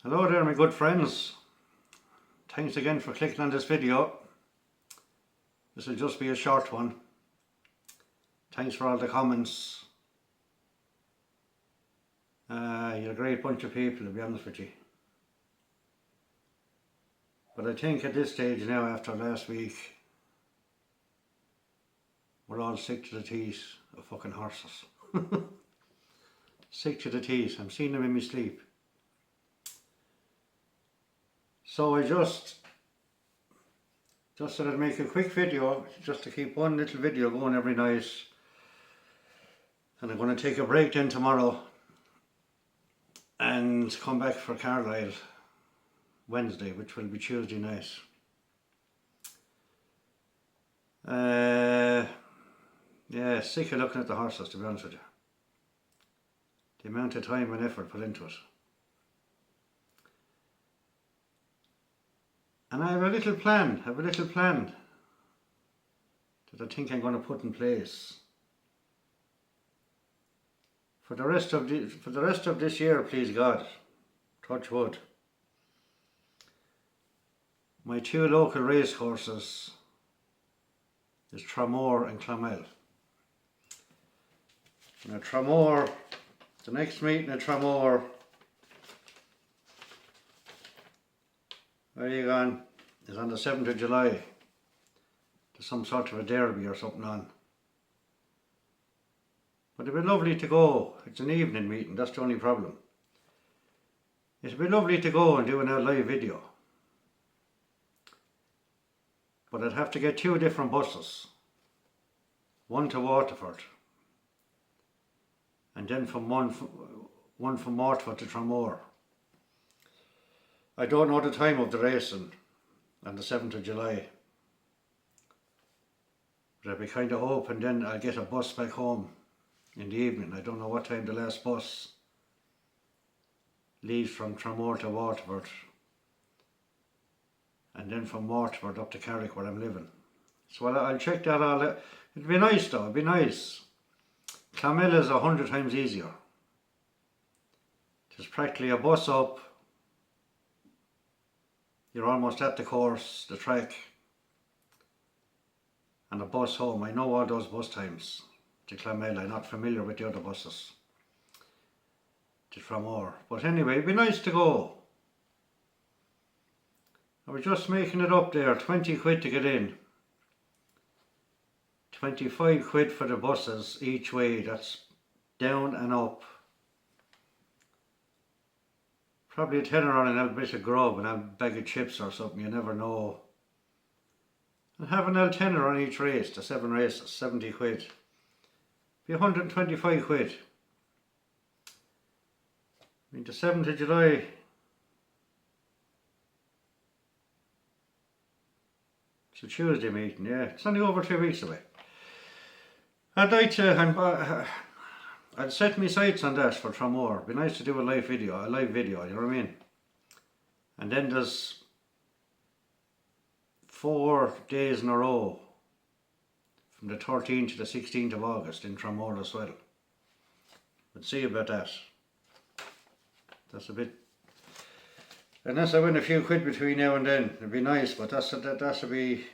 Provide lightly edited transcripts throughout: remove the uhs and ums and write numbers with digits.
Hello there my good friends, thanks again for clicking on this video. This will just be a short one. Thanks for all the comments. You're a great bunch of people, to be honest with you. But I think at this stage now, after last week, we're all sick to the teeth of fucking horses. Sick to the teeth, I'm seeing them in my sleep. So I just said I'd make a quick video, just to keep one little video going every night. And I'm going to take a break then tomorrow and come back for Carlisle Wednesday, which will be Tuesday night. Yeah, sick of looking at the horses, to be honest with you. The amount of time and effort put into it. And I have a little plan, that I think I'm going to put in place for the rest of this year, please God, touch wood. My two local race courses is Tramore and Clonmel. Now Tramore, the next meeting at Tramore, where are you gone? Is on the 7th of July. There's some sort of a derby or something on. But it'd be lovely to go. It's an evening meeting, that's the only problem. It'd be lovely to go and do a live video. But I'd have to get two different buses. One to Waterford. And then from one from Waterford to Tramore. I don't know the time of the racing on the 7th of July. But I'd be kind of hoping then I'll get a bus back home in the evening. I don't know what time the last bus leaves from Tramore to Waterford. And then from Waterford up to Carrick, where I'm living. So I'll check that all out. It'd be nice though, it'd be nice. Clonmel is 100 times easier. There's practically a bus up. You're almost at the course, the track, and a bus home. I know all those bus times to Clonmel. I'm not familiar with the other buses to Tramore. But anyway, it'd be nice to go. I was just making it up there, 20 quid to get in. 25 quid for the buses each way, that's down and up. Probably a tenner on an bit of grub and a bag of chips or something, you never know. And have an tenner on each race, the 7 races, 70 quid. Be 125 quid. I mean, the 7th of July, it's a Tuesday meeting, yeah. It's only over 2 weeks away. I'd like to, I'd set my sights on that for Tramore. It'd be nice to do a live video, you know what I mean? And then there's 4 days in a row, from the 13th to the 16th of August in Tramore as well. We'll see about that. That's a bit, unless I win a few quid between now and then, it'd be nice, but that'll be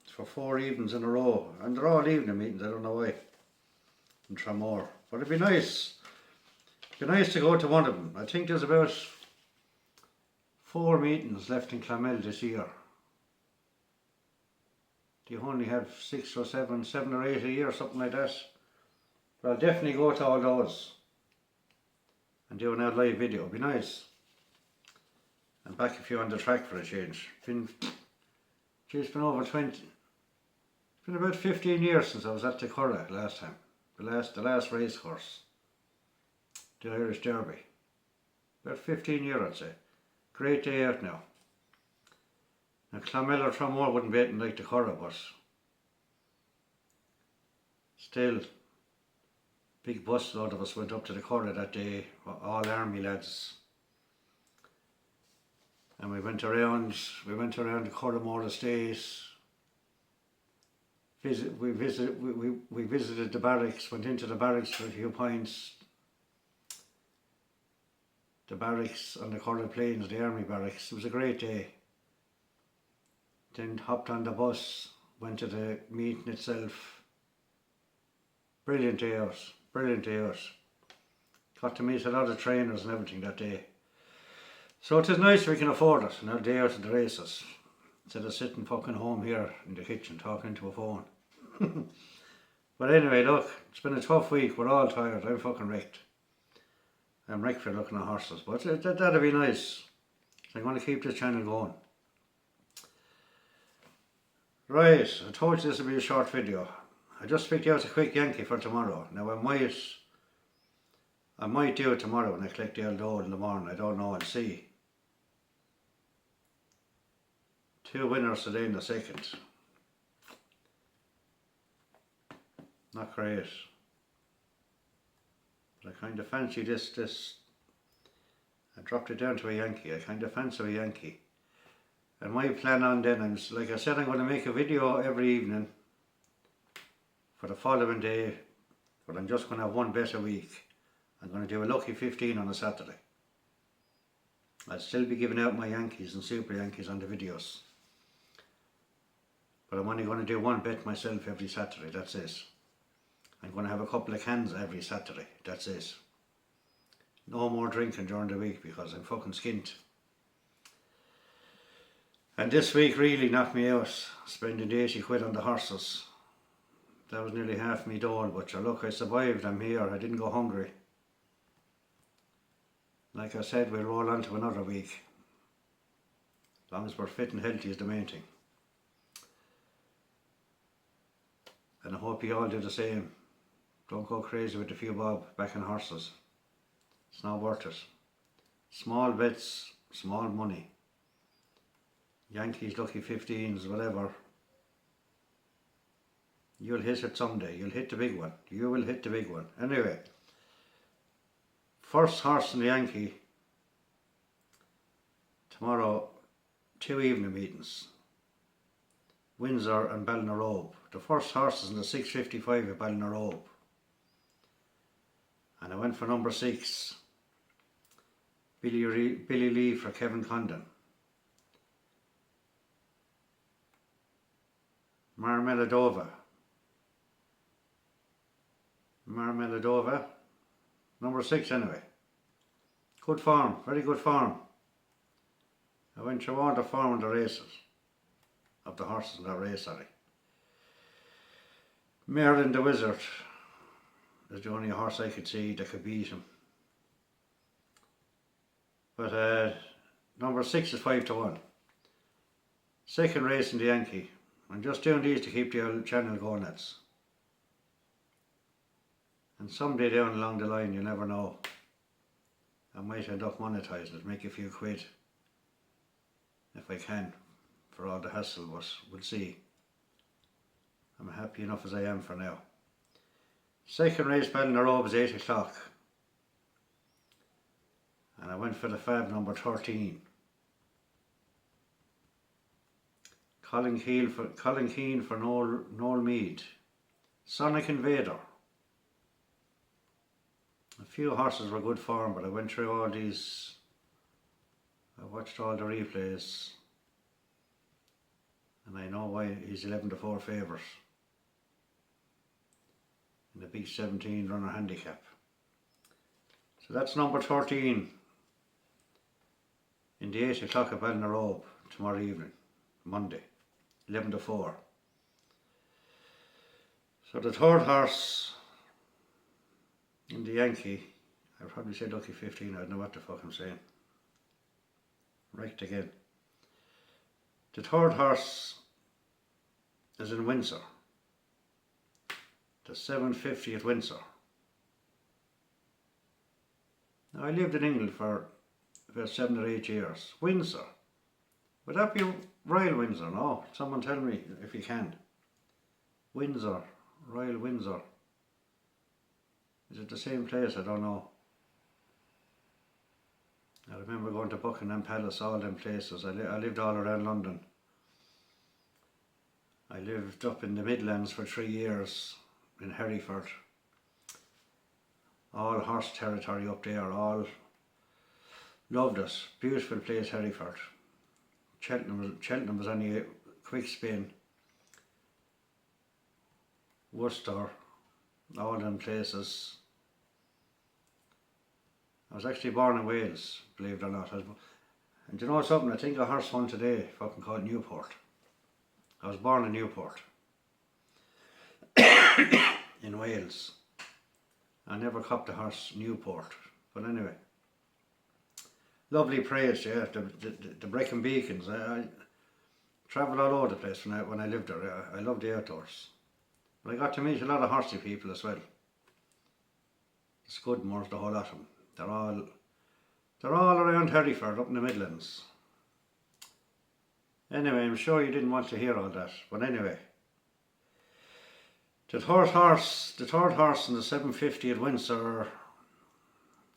for 4 evenings in a row. And they're all evening meetings, I don't know why, in Tramore. But it'd be nice. It'd be nice to go to one of them. I think there's about 4 meetings left in Clonmel this year. Do you only have 6 or 7 or 8 a year, something like that? But I'll definitely go to all those and do an live video. It'd be nice. And back if you're on the track for a change. It's been over 20. It's been about 15 years since I was at the Curragh last time. The last race course, the Irish Derby. About 15 years, I'd say. Great day out now. Now Clonmel or Tramore wouldn't be anything like the Curragh, but still, big bus load of us went up to the Curragh that day, all army lads. And we went around the Curragh estate. We visited the barracks, went into the barracks for a few pints. the barracks on the Curragh Plains, the army barracks. It was a great day. Then hopped on the bus, went to the meeting itself. Brilliant day out, brilliant day out. Got to meet a lot of trainers and everything that day. So it is nice if we can afford it, another day out of the races, instead of sitting fucking home here in the kitchen talking into a phone. But anyway, look, it's been a tough week, we're all tired, I'm fucking wrecked. I'm wrecked for looking at horses, but that'd be nice. So I'm going to keep this channel going. Right, I told you this would be a short video. I just picked out a quick Yankee for tomorrow. Now I might do it tomorrow when I collect the old dole in the morning, I don't know, I'll see. 2 winners today in the second. Not great. But I kind of fancy this. I dropped it down to a Yankee. I kind of fancy a Yankee. And my plan on then, like I said, I'm going to make a video every evening for the following day, but I'm just going to have one bet a week. I'm going to do a lucky 15 on a Saturday. I'll still be giving out my Yankees and Super Yankees on the videos. But I'm only going to do one bet myself every Saturday, that's it. I'm going to have a couple of cans every Saturday, that's it. No more drinking during the week because I'm fucking skint. And this week really knocked me out, spending 80 quid on the horses. That was nearly half me dole, but look, I survived, I'm here, I didn't go hungry. Like I said, we'll roll on to another week. As long as we're fit and healthy is the main thing. And I hope you all do the same. Don't go crazy with a few bob backing horses. It's not worth it. Small bets, small money. Yankees, lucky 15s, whatever. You'll hit it someday. You'll hit the big one. You will hit the big one. Anyway. First horse in the Yankee. Tomorrow, 2 evening meetings. WINDSOR and BALLINROBE. The first horse is in the 6.55 at BALLINROBE. And I went for number 6. Billy Lee for Kevin Condon. Marmeladova. Number 6 anyway. Good form, very good form. I went through all the form of the races. Of the horses in that race, sorry. Merlin the Wizard. There's the only horse I could see that could beat him. But number 6 is 5-1. Second race in the Yankee. I'm just doing these to keep the channel going, lads. And someday down along the line, you never know. I might end up monetising it, make a few quid. If I can, for all the hassle, but we'll see. I'm happy enough as I am for now. Second race, BALLINROBE, is 8 o'clock. And I went for the fab number 13. Colin Keane for Noel Mead. Sonic Invader. A few horses were good form, but I went through all these. I watched all the replays. And I know why he's 11-4 favourite. In the big 17 runner handicap. So that's number 13. In the 8 o'clock at BALLINROBE tomorrow evening, Monday, 11-4. So the third horse in the Yankee, I'd probably say lucky 15, I don't know what the fuck I'm saying. Right again. The third horse is in WINDSOR. The 750 at WINDSOR. Now I lived in England for about 7 or 8 years. WINDSOR. Would that be Royal Windsor? No, someone tell me if you can. WINDSOR, Royal Windsor. Is it the same place? I don't know. I remember going to Buckingham Palace, all them places. I lived all around London. I lived up in the Midlands for 3 years in Hereford. All horse territory up there, all Loved it. Beautiful place, Hereford. Cheltenham was only a quick spin. Worcester, all them places. I was actually born in Wales, believe it or not. And you know something, I think a horse won today, fucking called Newport. I was born in Newport, in Wales. I never copped a horse Newport, but anyway. Lovely place, yeah, the Brecon Beacons. I travelled all over the place when I lived there. I loved the outdoors. But I got to meet a lot of horsey people as well. The Scudmores, the whole lot of them. They're all around Hereford, up in the Midlands. Anyway, I'm sure you didn't want to hear all that, but anyway. The third horse in the 750 at WINDSOR,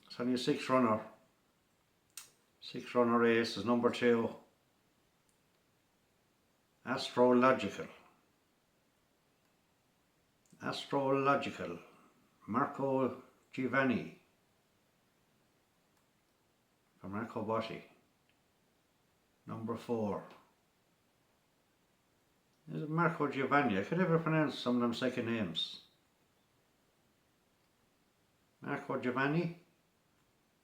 it's only a six runner race, is number 2, Astrological, Marco Giovanni, for Marco Botti, number 4. Is it Marco Giovanni? I could never pronounce some of them second names. Marco Giovanni?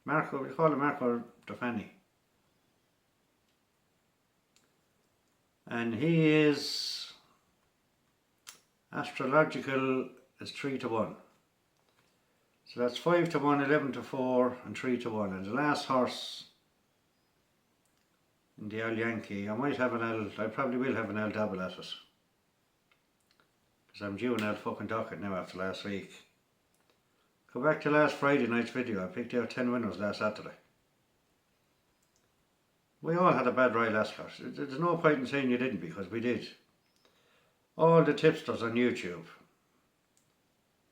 We call him Marco Giovanni. And he is Astrological is 3-1. So that's 5-1, 11-4 and 3-1. And the last horse in the old Yankee, I probably will have an L double at it. Because I'm due an L fucking docket now after last week. Go back to last Friday night's video, I picked out 10 winners last Saturday. We all had a bad Royal Ascot. There's no point in saying you didn't, because we did. All the tipsters on YouTube,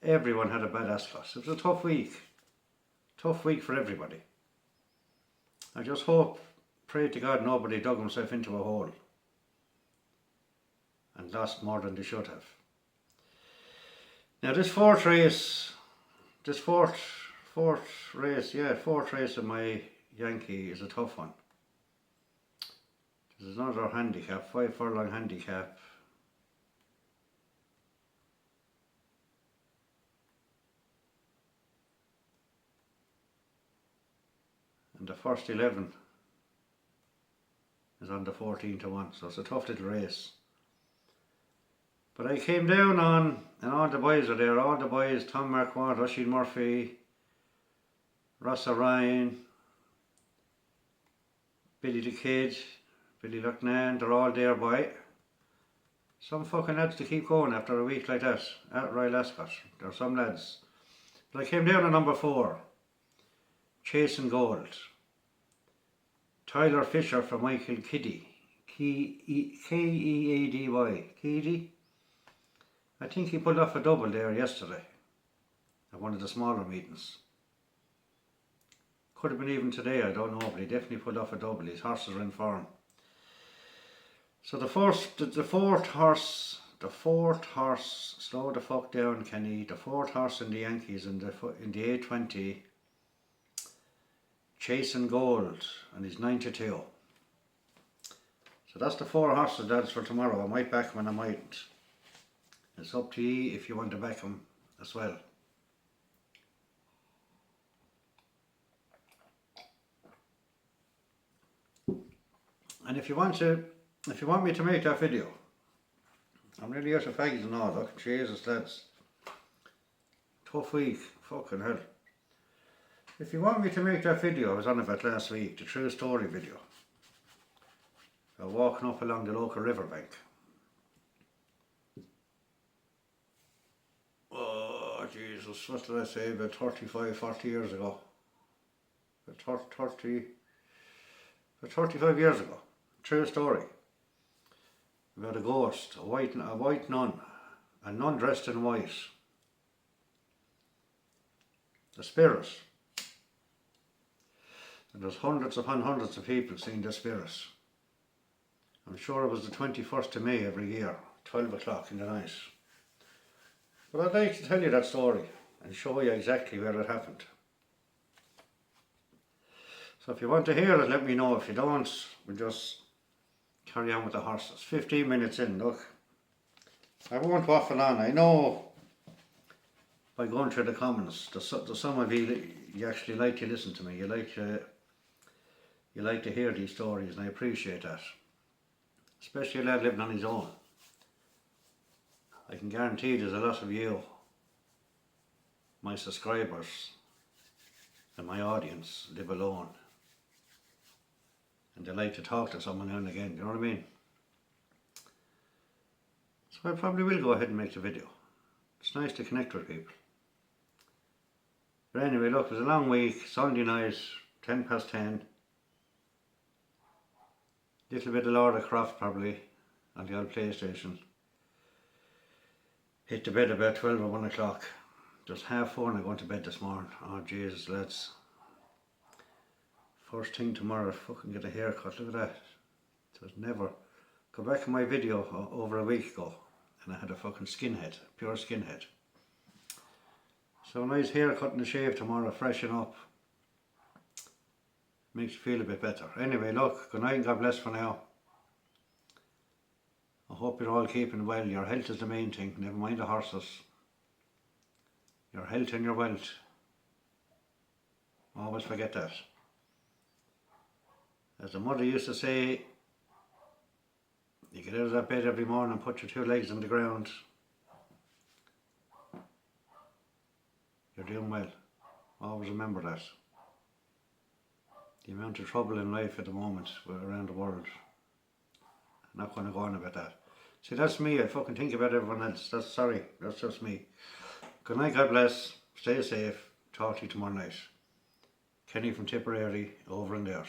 everyone had a bad Ascot. It was a tough week for everybody. I just pray to God nobody dug himself into a hole and lost more than they should have. Now this fourth race of my Yankee is a tough one. This is another handicap, 5 furlong handicap. And the first 11 is on the 14-1, so it's a tough little race. But I came down on, and all the boys are there, all the boys, Tom Marquardt, Rashid Murphy, Ross O'Ryan, Billy the Kid, Billy Lucknan, they're all there, boy. Some fucking lads to keep going after a week like that at Royal Ascot. There are some lads. But I came down on number 4, Chasing Gold. Tyler Fisher for Michael Kiddy, Keady, Keady. I think he pulled off a double there yesterday at one of the smaller meetings. Could have been even today, I don't know, but he definitely pulled off a double. His horses are in form. So the fourth horse, slow the fuck down, Kenny. The fourth horse in the Yankees in the 820. Chasing Gold, and he's 9-2. So that's the 4 horses, lads, for tomorrow. I might back him and I mightn't. It's up to you if you want to back him as well. And if you want me to make that video, I'm really out of faggots and all. Look, Jesus, lads. Tough week, fucking hell. If you want me to make that video, I was on about last week, the true story video. Walking up along the local riverbank. Oh Jesus, what did I say, about 35, 40 years ago. About 35 years ago. True story. About a ghost, a white nun, a nun dressed in white. A spirit. And there's hundreds upon hundreds of people seeing the spirit. I'm sure it was the 21st of May every year, 12 o'clock in the night. But I'd like to tell you that story and show you exactly where it happened. So if you want to hear it, let me know. If you don't, we'll just carry on with the horses. 15 minutes in, look. I won't waffle on. I know by going through the comments, there's some of you actually like to listen to me. You like to hear these stories, and I appreciate that. Especially a lad living on his own. I can guarantee there's a lot of you, my subscribers and my audience, live alone. And they like to talk to someone now and again, you know what I mean? So I probably will go ahead and make the video. It's nice to connect with people. But anyway, look, it was a long week, Sunday night, 10 past 10. Little bit of Lara Croft probably on the old PlayStation. Hit the bed about 12 or 1 o'clock. Just 4:30 and I go to bed this morning. Oh Jesus, lads. First thing tomorrow, fucking get a haircut, look at that. It was never. Go back in my video over a week ago and I had a fucking skinhead, pure skinhead. So a nice haircut and a shave tomorrow, freshen up. Makes you feel a bit better. Anyway, look, good night and God bless for now. I hope you're all keeping well. Your health is the main thing, never mind the horses. Your health and your wealth. Always forget that. As the mother used to say, you get out of that bed every morning and put your 2 legs on the ground. You're doing well. Always remember that. The amount of trouble in life at the moment around the world. I'm not going to go on about that. See, that's me. I fucking think about everyone else. That's just me. Good night, God bless. Stay safe. Talk to you tomorrow night. Kenny from Tipperary, over and out.